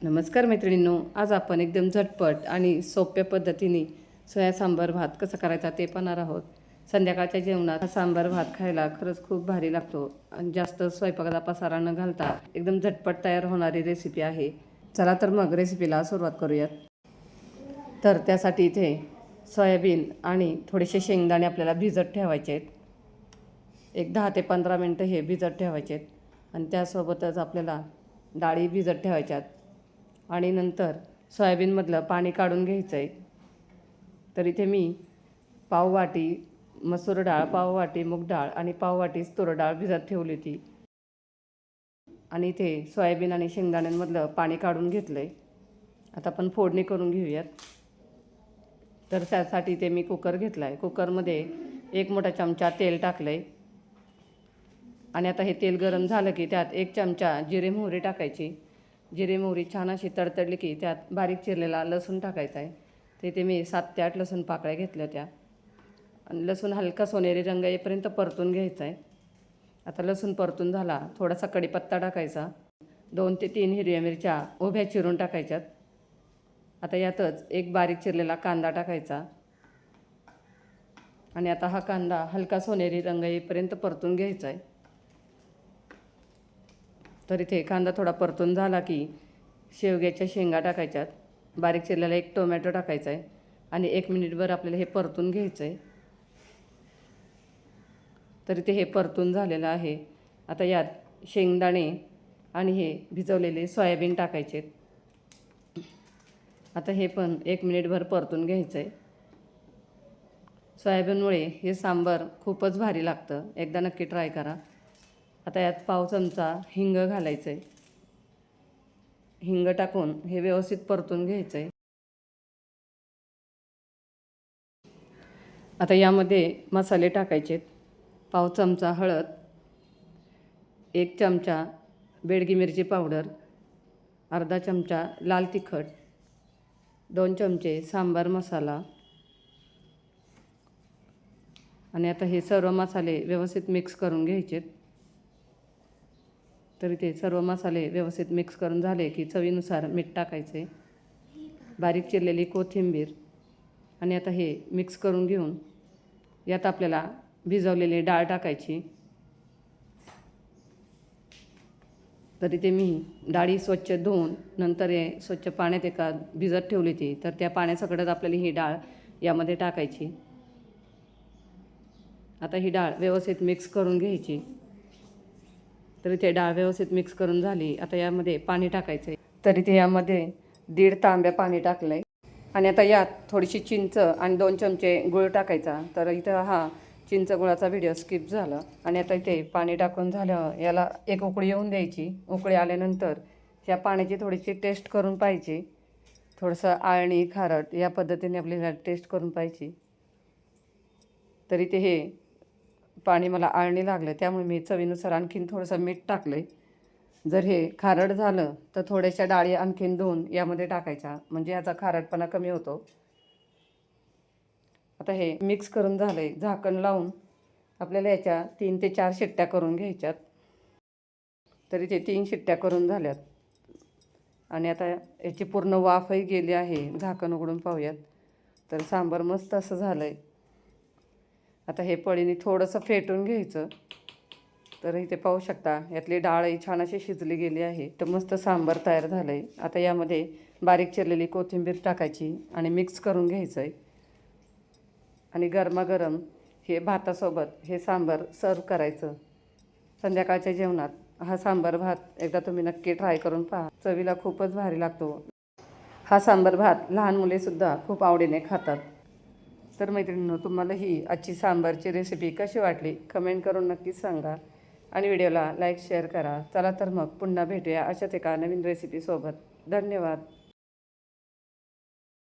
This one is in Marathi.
नमस्कार मैत्रिणींनो, आज आपण एकदम झटपट आणि सोप्या पद्धतीने सोया सांबार भात कसा करायचा ते पाहणार आहोत. संध्याकाळच्या जेवणात हा सांबार भात खायला खरंच खूप भारी लागतो आणि जास्त स्वयंपाकाला पसारा न घालता एकदम झटपट तयार होणारी रेसिपी आहे. चला तर मग रेसिपीला सुरुवात करूयात. तर त्यासाठी इथे सोयाबीन आणि थोडेसे शेंगदाणे आपल्याला भिजत ठेवायचे आहेत. एक 10 ते 15 मिनटं हे भिजत ठेवायचे आहेत आणि त्यासोबतच आपल्याला डाळी भिजत ठेवायच्यात आणि नंतर सोयाबीनमधलं पाणी काढून घ्यायचं आहे. तर इथे मी पाववाटी मसूर डाळ, पाववाटी मूग डाळ आणि पाववाटी तूर डाळ भिजत ठेवली होती आणि इथे सोयाबीन आणि शेंगदाण्यांमधलं पाणी काढून घेतलं आहे. आता आपण फोडणी करून घेऊयात. तर त्यासाठी इथे मी कुकर घेतला आहे. कुकरमध्ये 1 मोठा चमचा तेल टाकलं आहे आणि आता हे तेल गरम झालं की त्यात 1 चमचा जिरे मोहरी टाकायची. जिरे मोहरी छान अशी तडतडली की त्यात बारीक चिरलेला लसूण टाकायचा आहे. तिथे मी 7 ते 8 लसूण पाकळ्या घेतल्या होत्या आणि लसूण हलका सोनेरी रंग येईपर्यंत परतून घ्यायचा आहे. आता लसूण परतून झाला, थोडासा कढीपत्ता टाकायचा. 2 ते 3 हिरव्या मिरच्या उभ्या चिरून टाकायच्यात. आता यातच एक बारीक चिरलेला कांदा टाकायचा आणि आता हा कांदा हलका सोनेरी रंग येईपर्यंत परतून घ्यायचा आहे. तर इथे कांदा थोडा परतून झाला की शेवग्याच्या शेंगा टाकायच्यात. बारीक चिरलेला 1 टोमॅटो टाकायचा आहे आणि 1 मिनिटभर आपल्याला हे परतून घ्यायचं आहे. तर इथे हे परतून झालेलं आहे. आता यात शेंगदाणे आणि हे भिजवलेले सोयाबीन टाकायचे. आता हे पण 1 मिनिटभर परतून घ्यायचं आहे. सोयाबीनमुळे हे सांबार खूपच भारी लागतं. एकदा नक्की ट्राय करा. आता यात पाव चमचा हिंग घालायचं आहे. हिंग टाकून हे व्यवस्थित परतून घ्यायचं आहे. आता यामध्ये मसाले टाकायचे. पाव चमचा हळद, 1 चमचा बेडगी मिरची पावडर, अर्धा चमचा लाल तिखट, 2 चमचे सांबार मसाला आणि आता हे सर्व मसाले व्यवस्थित मिक्स करून घ्यायचे. तर इथे सर्व मसाले व्यवस्थित मिक्स करून झाले की चवीनुसार मीठ टाकायचे, बारीक चिरलेली कोथिंबीर आणि आता हे मिक्स करून घेऊन यात आपल्याला भिजवलेली डाळ टाकायची. तर इथे मी डाळी स्वच्छ धुवून नंतर हे स्वच्छ पाण्यात एका भिजत ठेवली होती. तर त्या पाण्यासकटच आपल्याला ही डाळ यामध्ये टाकायची. आता ही डाळ व्यवस्थित मिक्स करून घ्यायची. तर इथे डाळ व्यवस्थित मिक्स करून झाली. आता यामध्ये पाणी टाकायचं आहे. तर इथे यामध्ये 1.5 तांब्या पाणी टाकलं आहे आणि आता यात थोडीशी चिंच आणि 2 चमचे गूळ टाकायचा. तर इथं हा चिंच गुळाचा व्हिडिओ स्किप झाला आणि आता इथे पाणी टाकून झालं, याला एक उकळी येऊन द्यायची. उकळी आल्यानंतर या पाण्याची थोडीशी टेस्ट करून पाहिजे. थोडंसं आळणी खारट या पद्धतीने आपल्याला टेस्ट करून पाहिजे. तर इथे हे पाणी मला आळणी लागलं त्यामुळे मी चवीनुसार आणखीन थोडंसं मीठ टाकलं आहे. जर हे खारट झालं तर थोड्याशा डाळी आणखीन धुवून यामध्ये टाकायच्या, म्हणजे याचा खारटपणा कमी होतो. आता हे मिक्स करून झालं आहे. झाकण लावून आपल्याला याच्या 3 ते 4 शिट्ट्या करून घ्यायच्यात. तर इथे 3 शिट्ट्या करून झाल्यात आणि आता याची पूर्ण वाफही गेली आहे. झाकण उघडून पाहूयात. तर सांबार मस्त असं झालं आहे. आता हे पळीने थोडंसं फेटून घ्यायचं. तर इथे पाहू शकता यातली डाळही छान अशी शिजली गेली आहे. तर मस्त सांबार तयार झालं आहे. आता यामध्ये बारीक चिरलेली कोथिंबीर टाकायची आणि मिक्स करून घ्यायचं आहे आणि गरमागरम हे भातासोबत हे सांबार सर्व करायचं. संध्याकाळच्या जेवणात हा सांबार भात एकदा तुम्ही नक्की ट्राय करून पहा. चवीला खूपच भारी लागतो. हा सांबार भात लहान मुलेसुद्धा खूप आवडीने खातात. तर मैत्रिणींनो, तुम्हाला ही आजची सांबारची रेसिपी कशी वाटली कमेंट करून नक्कीच सांगा आणि व्हिडिओला लाईक शेअर करा. चला तर मग पुन्हा भेटूया अशाच एका नवीन रेसिपीसोबत. धन्यवाद.